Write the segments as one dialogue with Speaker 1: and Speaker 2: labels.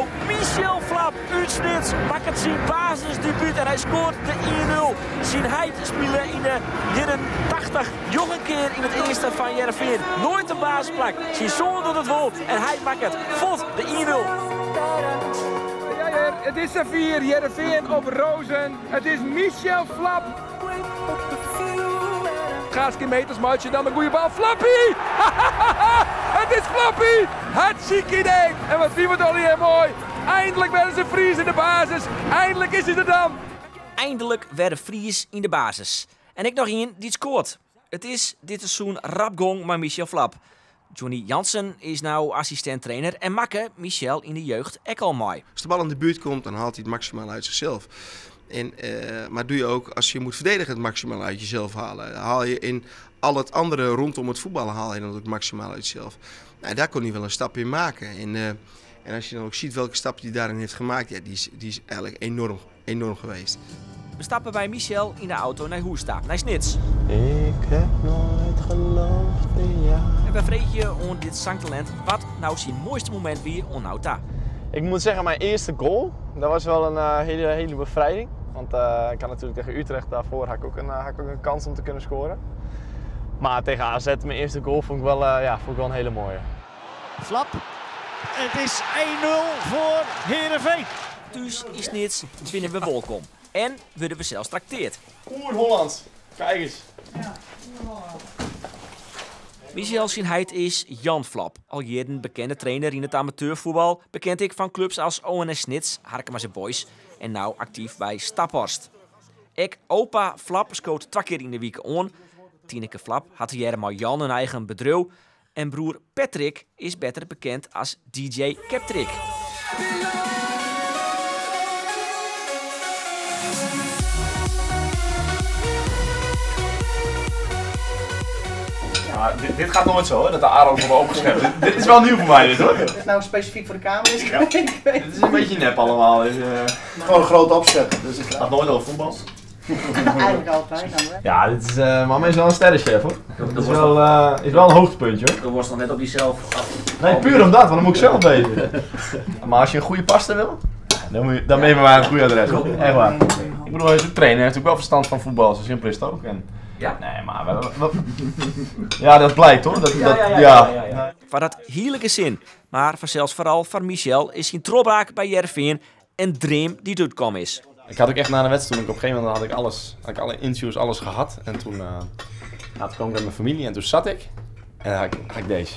Speaker 1: nou Michel Flap uitsnits, maakt het zijn basisdebuut en hij scoort de 1-0. Zijn heid spelen in de jaren 80 nog een keer in het eerste van Heerenveen. Nooit een basisplak. Zijn zoon doet het wel en hij maakt het. Vot de 1-0.
Speaker 2: Ja, het is de 4, Heerenveen op Rozen. Het is Michel Flap. Gaatskimeters, maatje, dan een goede bal. Flappie! Het is Flappie! Hartstikke idee! En wat zien we dan hier mooi! Eindelijk werden ze Fries in de basis. Eindelijk is hij er dan.
Speaker 1: Eindelijk werden Fries in de basis. En ik nog één die scoort. Het is dit seizoen rapgong met Michel Flap. Johnny Jansen is nou assistent-trainer en makke Michel in de jeugd ook al mooi.
Speaker 3: Als de bal in de buurt komt, dan haalt hij het maximaal uit zichzelf. Maar doe je ook, als je moet verdedigen, het maximaal uit jezelf halen. Haal je in al het andere rondom het voetballen, haal je dan ook het maximaal uit jezelf. Nou, daar kon hij wel een stap in maken. En als je dan ook ziet welke stap hij daarin heeft gemaakt, ja, die is eigenlijk enorm geweest.
Speaker 1: We stappen bij Michel in de auto naar Hoesta, naar Snits.
Speaker 4: Ik heb nooit geloofd in jou.
Speaker 1: En we vregen je om dit zangtalent wat nou zijn mooiste moment weer onnauta.
Speaker 4: Ik moet zeggen, mijn eerste goal, dat was wel een hele bevrijding. Want ik had natuurlijk tegen Utrecht daarvoor had ik ook een kans om te kunnen scoren. Maar tegen AZ, mijn eerste goal, vond ik wel een hele mooie.
Speaker 5: Flap. Het is 1-0 voor Heerenveen.
Speaker 1: Dus in Snits winnen we welkom. En worden we zelfs trakteerd.
Speaker 4: Oer-Holland, kijk eens.
Speaker 6: Ja,
Speaker 1: Michel zijn heid is Jan Flap. Al jaren bekende trainer in het amateurvoetbal. Bekend ik van clubs als ONS Snits, Harkema's Boys en nou actief bij Staphorst. Ik opa Flap scoot 2 keer in de week on. Tineke Flap had hier maar Jan een eigen bedrijf. En broer Patrick is beter bekend als DJ Captrick.
Speaker 4: Ja, dit gaat nooit zo, hè, dat de Aaron wordt opgeschept. Dit is wel nieuw voor mij, dit hoor.
Speaker 6: Is het nou specifiek voor de camera?
Speaker 4: Ja. Dit is een beetje nep allemaal. Dus,
Speaker 7: Gewoon een groot opzet. Dus ik
Speaker 4: gaat nooit over voetbal.
Speaker 6: Eigenlijk altijd dan, hè?
Speaker 4: Ja, dit is, mama is wel een sterrenchef hoor. Dat is wel een hoogtepuntje hoor.
Speaker 1: Dan was nog net op jezelf af.
Speaker 4: Nee, puur om dat, want dan moet ik zelf weten. Maar als je een goede pasta wil, dan ben je bij mij een goede adres hoor. Echt waar. Ik bedoel, als je trainer heeft natuurlijk wel verstand van voetbal, zo simpel is het ook. En,
Speaker 1: Ja?
Speaker 4: Nee, maar ja, dat blijkt hoor.
Speaker 1: Ja. Van dat heerlijke zin, maar vooral van Michel is zijn trolbraak bij Heerenveen een dream die uitkomen is.
Speaker 4: Ik had ook echt na de wedstrijd, toen op een gegeven moment had ik alle interviews, alles gehad. En toen kwam ik met mijn familie en toen zat ik en dan had ik deze.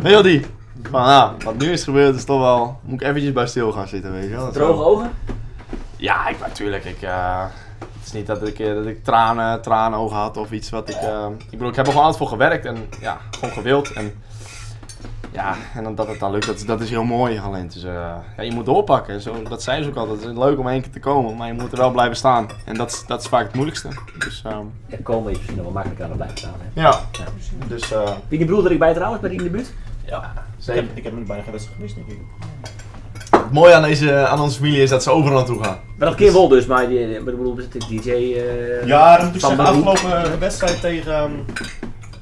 Speaker 4: Heel die. Van nou, wat nu is gebeurd is toch wel, moet ik eventjes bij stil gaan zitten, weet je wel.
Speaker 1: Droge ogen?
Speaker 4: Ja, natuurlijk. Het is niet dat ik tranen ogen had of iets wat ik bedoel, ik heb er gewoon altijd voor gewerkt en ja, gewoon gewild. En ja, en dat het dan lukt, dat is heel mooi. Alleen dus, ja, je moet doorpakken. Zo, dat zeiden ze ook altijd. Het is leuk om 1 keer te komen, maar je moet er wel blijven staan. En dat is vaak het moeilijkste. Dus,
Speaker 1: Ja, komen is misschien nog wel makkelijker aan het blijven staan. Hè?
Speaker 4: ja. Dus,
Speaker 1: Wie die broer er ik bij trouwens bij die in de buurt?
Speaker 4: ja, zeker.
Speaker 7: heb nu bijna geen wedstrijd gemist, denk ik.
Speaker 4: Het mooie aan onze familie is dat ze overal naartoe gaan.
Speaker 1: Maar dat keer wel dus, maar ik bedoel, de DJ...
Speaker 7: Ja, dan moet ik
Speaker 1: Van
Speaker 7: zeggen,
Speaker 1: Beroep.
Speaker 7: afgelopen wedstrijd tegen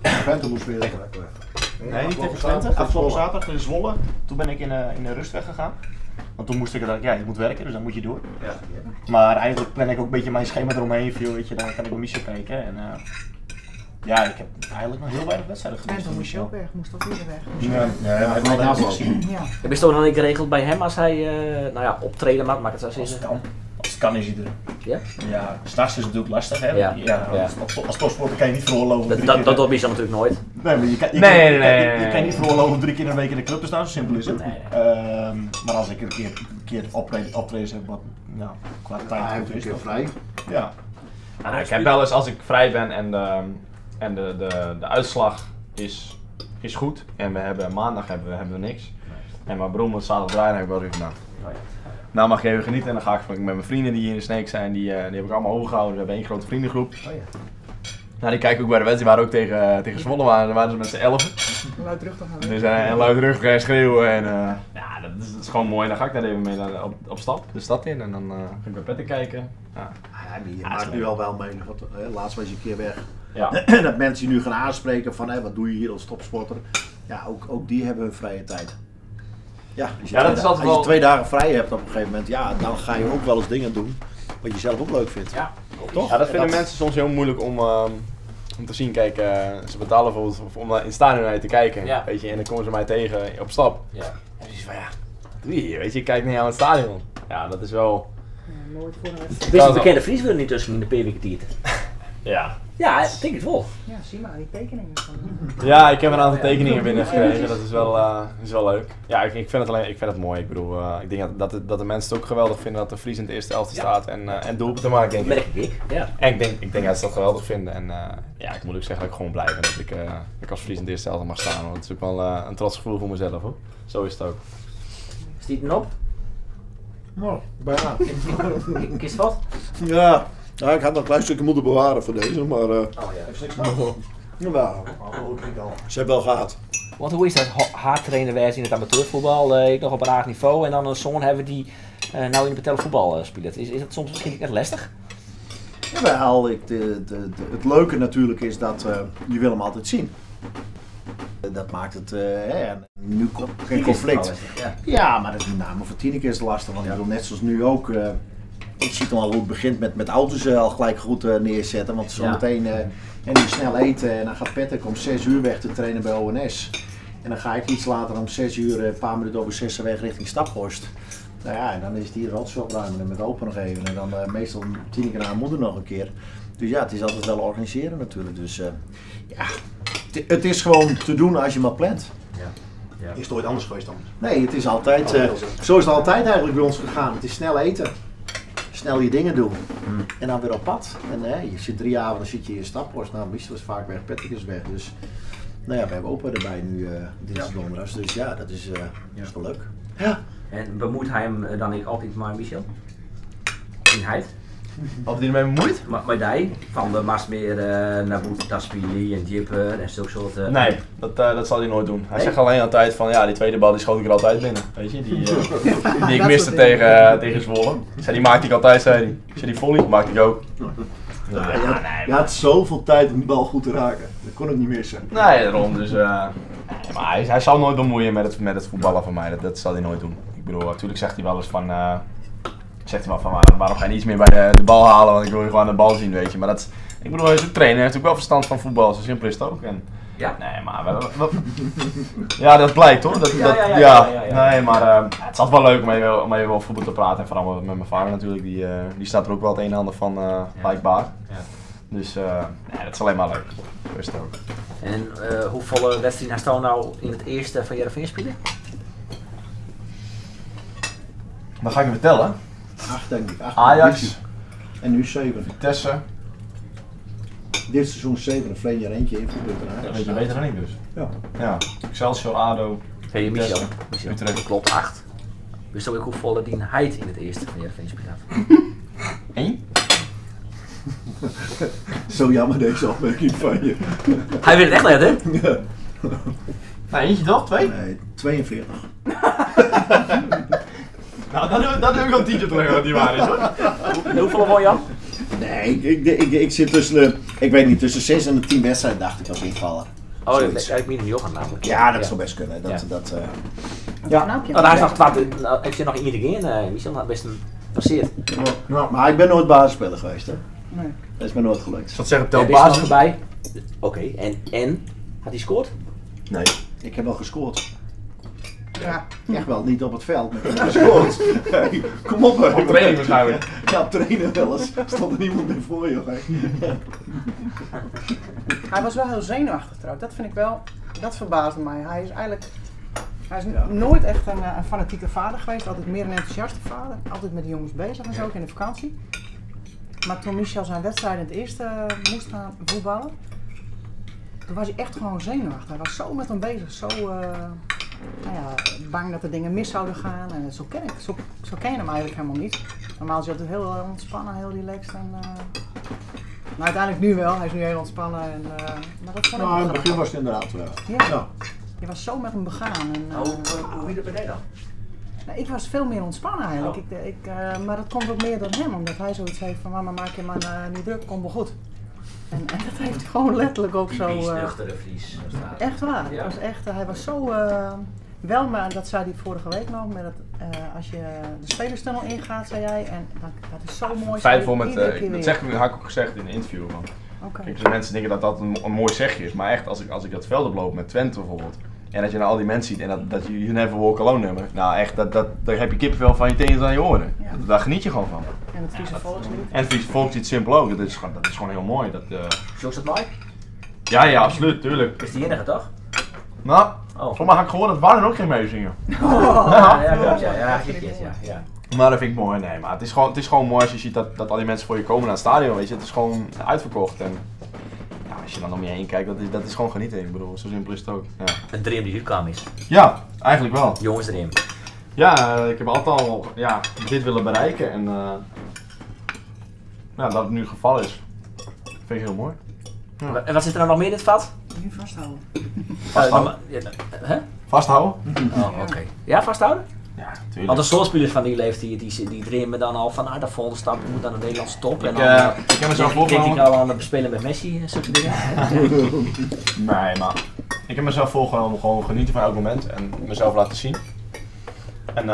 Speaker 7: Twente moest weer. Nee, niet tegen Twente. Afgelopen zaterdag in Zwolle. Toen ben ik in de rust weggegaan. Want toen moest ik er, ja, je moet werken, dus dan moet je door.
Speaker 1: Ja.
Speaker 7: Maar eigenlijk plan ik ook een beetje mijn schema eromheen. Veel, weet je, dan kan ik bij Michel kijken. En, ja, ik heb eigenlijk nog heel weinig wedstrijden gemist.
Speaker 6: En toen moest je ook weg, moest ook weer weg.
Speaker 7: Ja, hij heeft wel gezien.
Speaker 6: Ja.
Speaker 1: Heb je toch nog niet geregeld bij hem als hij optreden maakt, mag ik het zo
Speaker 7: Als het
Speaker 1: zeggen?
Speaker 7: kan. Als het kan is hij er.
Speaker 1: Ja?
Speaker 7: Ja, straks is het natuurlijk lastig, hè?
Speaker 1: Ja.
Speaker 7: Als topsporter kan je niet veroorloven.
Speaker 1: Dat doet Michel natuurlijk nooit.
Speaker 7: Nee, maar je kan niet veroorloven 3 keer in de week in de club te staan, zo simpel is het.
Speaker 1: Nee.
Speaker 7: Maar als ik een keer optredens heb, wat qua tijd goed is.
Speaker 8: vrij.
Speaker 7: Ja.
Speaker 4: Nou, ik heb wel eens als ik vrij ben en de uitslag is goed en we hebben maandag hebben we niks. En mijn broer moet zaterdag draaien en heb ik wel even nou mag ik even genieten en dan ga ik met mijn vrienden die hier in de Sneek zijn, die heb ik allemaal overgehouden. We hebben 1 grote vriendengroep. Nou, die kijken ook bij de wedstrijd, die waren ook tegen Zwolle, daar waren ze met z'n 11.
Speaker 6: Luidruchtig gaan
Speaker 4: Dus en luidruchtig schreeuwen en ja, dat is gewoon mooi. Dan ga ik daar even mee op stap, de stad in en dan ga ik bij Petter kijken. Ja.
Speaker 8: Je maakt nu al wel mee, want laatst was je een keer weg.
Speaker 4: Ja.
Speaker 8: Dat mensen je nu gaan aanspreken van wat doe je hier als topsporter. Ja, ook die hebben hun vrije tijd. Ja,
Speaker 4: dat is
Speaker 8: als je 2 dagen vrij hebt op een gegeven moment, ja, dan ga je ook wel eens dingen doen wat je zelf ook leuk vindt.
Speaker 1: Ja,
Speaker 8: toch?
Speaker 4: Ja, dat vinden mensen soms heel moeilijk om te zien. Kijk, ze betalen bijvoorbeeld om in het stadion naar je te kijken,
Speaker 1: Ja.
Speaker 4: weet je, en dan komen ze mij tegen op stap.
Speaker 1: Ja.
Speaker 4: En dan is van ja, wat doe je hier, weet je, kijk naar jou in het stadion. Ja, dat is wel...
Speaker 6: Ja, nooit voor een wedstrijd.
Speaker 1: Wist een bekende Fries wil niet tussen in de PWK-tiet.
Speaker 4: Ja.
Speaker 1: Ja, ik denk het wel.
Speaker 6: Ja, zie maar, die tekeningen van.
Speaker 4: Ja, ik heb een aantal tekeningen binnengekregen, dat is wel leuk. Ja, ik vind het mooi. Ik bedoel, ik denk dat de mensen het ook geweldig vinden dat de Fries in de eerste elfte staat en doelpunten maakt, denk ik.
Speaker 1: Merk ik, ja.
Speaker 4: En ik denk dat ze dat geweldig vinden. En ja, ik moet ook zeggen dat ik gewoon blij ben dat ik als Fries in de eerste elfte mag staan. Want het is ook wel een trots gevoel voor mezelf, hoor. Zo is het ook.
Speaker 1: Stiet hem op?
Speaker 8: Nou, bijna.
Speaker 1: Kist wat?
Speaker 8: Ja, nou, ik had nog een klein stukje moeten bewaren voor deze, maar...
Speaker 1: Oh ja.
Speaker 8: Nou, ze hebben wel gehad.
Speaker 1: Want hoe is dat hard trainen wijs in het amateurvoetbal? Ik nog op een laag niveau en dan een zoon hebben die nou in het betellen voetbal speelt. Is dat soms misschien echt lastig?
Speaker 8: Jawel, het leuke natuurlijk is dat je wil hem altijd zien. Dat maakt het nu geen conflict. Ja, maar dat is met name voor Tineke is het lastig, want ik wil net zoals nu ook. Ik zie dan al hoe het begint met auto's al gelijk goed neerzetten, want zometeen en die snel eten en dan gaat Patrick om 6 uur weg te trainen bij ONS. En dan ga ik iets later om 6 uur, een paar minuten over 6 weg richting Staphorst. Nou ja, en dan is het hier rotzooi opruimen en met open nog even. En dan meestal Tineke naar haar moeder nog een keer. Dus ja, het is altijd wel organiseren natuurlijk. Dus ja, het is gewoon te doen als je maar plant.
Speaker 7: Is het ooit anders geweest dan?
Speaker 8: Nee, het is altijd, zo is het altijd eigenlijk bij ons gegaan. Het is snel eten. Snel je dingen doen. En dan weer op pad. En je zit 3 avonden zit je in Staphorst. Nou, Michel is vaak weg, Patrick is weg. Dus nou ja, we hebben opa erbij nu dinsdag donderdag. Dus ja, dat is wel leuk. Ja.
Speaker 1: En bemoeit hij hem dan ik altijd maar Michel? In heid?
Speaker 4: Of die ermee bemoeit?
Speaker 1: Maar die, van de mas meer naar Boete, Taspili en Jipper en zulke soort...
Speaker 4: Nee, dat zal hij nooit doen. Hij zegt alleen altijd van ja, die tweede bal die schoot ik er altijd binnen. Weet je, die ik miste tegen Zwolle. Die maakte ik altijd, zei hij. Als je die volley, maakte ik ook.
Speaker 8: Je had zoveel tijd om die bal goed te raken. Dat kon ik niet missen.
Speaker 4: Nee, daarom. Dus, maar hij zal nooit bemoeien met het voetballen van mij. Dat zal hij nooit doen. Ik bedoel, natuurlijk zegt hij wel eens van... waarom ga je niet iets meer bij de bal halen, want ik wil gewoon de bal zien, weet je. Maar dat, ik bedoel, hij is ook trainer, hij heeft ook wel verstand van voetbal, zo simpel is het ook. En,
Speaker 1: ja.
Speaker 4: Nee, maar ja, dat blijkt hoor. Nee, maar het is altijd wel leuk om even over voetbal te praten. En vooral met mijn vader natuurlijk, die staat er ook wel het een en ander van blijkbaar. Ja. Dus nee, dat is alleen maar leuk. Zo is het ook.
Speaker 1: En hoeveel wedstrijden staan nou in het eerste van Heerenveen spelen?
Speaker 4: Dat ga ik je vertellen.
Speaker 8: 8 denk ik. 8
Speaker 4: Ajax.
Speaker 8: En nu 7.
Speaker 4: Vitesse.
Speaker 8: Dit seizoen 7, een verleden jaar eentje in voor
Speaker 4: Dat weet je beter dan ik dus. Ja. Excelsior, ADO.
Speaker 1: Hey, Michel. Utrecht. Klopt, 8. Wist je ook hoeveel die Heid in het eerste van Heerenveen speelt?
Speaker 4: 1?
Speaker 8: Zo jammer deze opmerking van je.
Speaker 1: Hij weet het echt net, hè?
Speaker 8: Ja.
Speaker 4: Nou, eentje toch? 2?
Speaker 8: Nee, 42.
Speaker 4: Nou, dat heb ik al 10 keer terug wat die waar is hoor.
Speaker 1: Hoeveel won Jan?
Speaker 8: Nee, ik zit tussen ik weet niet, tussen 6 en de 10 wedstrijden dacht ik als invaller.
Speaker 1: Oh, dat is eigenlijk meer Johan namelijk.
Speaker 8: Ja, dat zou best kunnen.
Speaker 1: Maar hij is nog 12, heeft je nog iedereen in, Michel? Dat best een passeert.
Speaker 8: Maar ik ben nooit basisspeler geweest, hè?
Speaker 6: Nee.
Speaker 8: Dat is me nooit gelukt.
Speaker 4: Wat zeggen tel
Speaker 1: basis
Speaker 4: basis?
Speaker 1: erbij. Oké, en? Had hij scoort?
Speaker 8: Nee, ik heb wel gescoord.
Speaker 6: Ja.
Speaker 8: Echt wel, niet op het veld, maar ik heb gescoord. Hey, kom op,
Speaker 4: Op training waarschijnlijk.
Speaker 8: Ja, op trainen wel eens. Stond er niemand meer voor, joh.
Speaker 6: Hij was wel heel zenuwachtig trouwens. Dat vind ik wel, dat verbaasde mij. Hij is nooit echt een fanatieke vader geweest. Altijd meer een enthousiaste vader. Altijd met de jongens bezig en zo, ook in de vakantie. Maar toen Michel zijn wedstrijd in het eerste moest gaan voetballen, toen was hij echt gewoon zenuwachtig. Hij was zo met hem bezig, zo bang dat er dingen mis zouden gaan. En zo ken je hem eigenlijk helemaal niet. Normaal is hij altijd heel ontspannen, heel relaxed. Maar uiteindelijk nu wel, hij is nu heel ontspannen. Maar dat vond ik
Speaker 8: in het begin was het inderdaad wel.
Speaker 6: Ja. Je was zo met hem begaan.
Speaker 1: Hoe wie dat bij dan?
Speaker 6: Nou, ik was veel meer ontspannen eigenlijk. Maar dat komt ook meer door hem, omdat hij zoiets heeft van mama maak je maar niet druk, komt wel goed. En dat heeft hij gewoon letterlijk ook zo...
Speaker 1: nuchtere Fries.
Speaker 6: Echt waar.
Speaker 1: Ja.
Speaker 6: Hij was zo... Wel, maar dat zei hij vorige week nog, met dat, als je de spelerstunnel ingaat, zei jij, en dat is zo mooi.
Speaker 4: Feit voor met, dat had ik ook gezegd in een interview. Kijk, dus mensen denken dat dat een mooi zegje is, maar echt, als ik dat veld oploop met Twente bijvoorbeeld, en dat je nou al die mensen ziet en dat je You Never Walk Alone nummer, nou echt, daar heb je kippenvel van je tenen tot aan je oren. Ja. Daar geniet je gewoon van.
Speaker 6: En het Friese volkslied.
Speaker 4: En het Friese volkslied simpel ook, dat is gewoon heel mooi.
Speaker 1: Joost het mooi?
Speaker 4: Ja, absoluut, tuurlijk.
Speaker 1: Is die enige toch?
Speaker 4: Nou, voor mij had ik gehoord dat Warren ook geen meezingen.
Speaker 1: Ja.
Speaker 4: Maar dat vind ik mooi, nee, maar het is gewoon mooi als je ziet dat al die mensen voor je komen naar het stadion, weet je. Het is gewoon uitverkocht en ja, als je dan om je heen kijkt, dat is gewoon genieten. Ik bedoel, zo simpel is het ook. Ja.
Speaker 1: Een dream die huurkamer is.
Speaker 4: Ja, eigenlijk wel.
Speaker 1: Jongensdream.
Speaker 4: Ja, ik heb altijd al dit willen bereiken en dat het nu het geval is, vind ik heel mooi.
Speaker 1: Ja. En wat zit er nou nog meer in het vat?
Speaker 6: Nu vasthouden.
Speaker 4: Vasthouden? Vasthouden?
Speaker 1: Oh, oké. Ja, vasthouden?
Speaker 4: Ja, natuurlijk.
Speaker 1: Want de schoolspelers van die leeftijd, die dreamen dan al van, de volgende stap moet naar de Nederlandse top. En dan
Speaker 4: ik heb mezelf
Speaker 1: denk ik al aan het bespelen met Messi en zulke dingen.
Speaker 4: Nee, maar ik heb mezelf voorgenomen gewoon genieten van elk moment en mezelf laten zien. En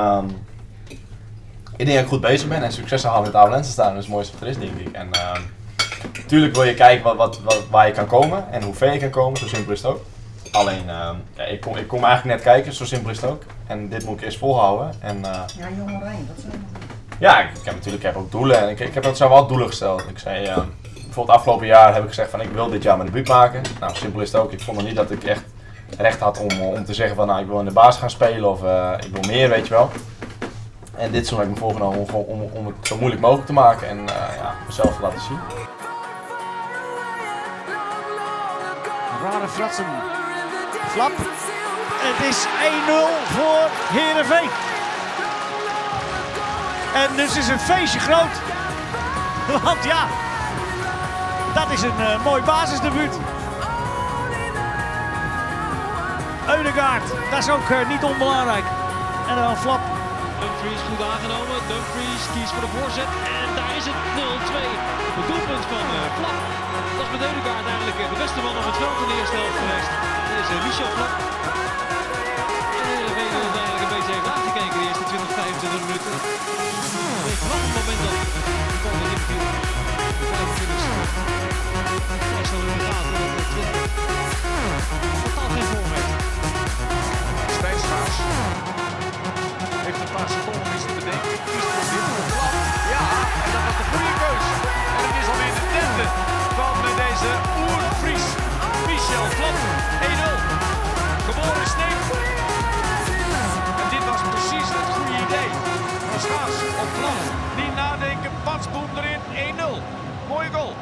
Speaker 4: ik denk dat ik goed bezig ben en succes halen met oude lenzen staan, dat is het mooiste wat er is, denk ik. En natuurlijk wil je kijken waar je kan komen en hoe ver je kan komen, zo simpel is het ook. Alleen, ik kom eigenlijk net kijken, zo simpel is het ook. En dit moet ik eerst volhouden. En,
Speaker 6: ja, jonge Rijn, dat zijn
Speaker 4: ja, ik heb ook doelen en ik heb mezelf wel doelen gesteld. Ik zei, bijvoorbeeld afgelopen jaar heb ik gezegd van ik wil dit jaar mijn debuut maken. Nou, simpel is het ook. Ik vond nog niet dat ik echt recht had om te zeggen van nou, ik wil in de basis gaan spelen of ik wil meer, weet je wel. En dit heb ik me voorgenomen om het zo moeilijk mogelijk te maken en mezelf te laten zien.
Speaker 5: Rare fratsen. Flap. Het is 1-0 voor Heerenveen. En dus is een feestje groot. Want ja, dat is een mooi basisdebuut. Eudegaard, dat is ook niet onbelangrijk. En dan Flap.
Speaker 9: Dumfries goed aangenomen. Dumfries kiest voor de voorzet. En daar is het 0-2. Het doelpunt van Flap. Dat is met Eudegaard eigenlijk de beste man op het veld in de eerste helft geweest. Dat is Michel Flap. En Heerenveen wil het eigenlijk een beetje heeft aangekeken de eerste 20, 25 minuten. Weet je wat het moment dat de bal erin viel. De 25 hij is al in de gaten. Totaal geen vorm heeft.
Speaker 2: Stijn Schaars heeft een paar seconden iets te bedenken. Kiest voor dit voor Flap. Ja, en dat was de goede keus. En het is alweer de derde van deze oer-Fries. Michel Flap, 1-0. Geboren Sneek. En dit was precies het goede idee. Schaars op Flap. Niet nadenken, patsboom erin, 1-0. Mooie goal.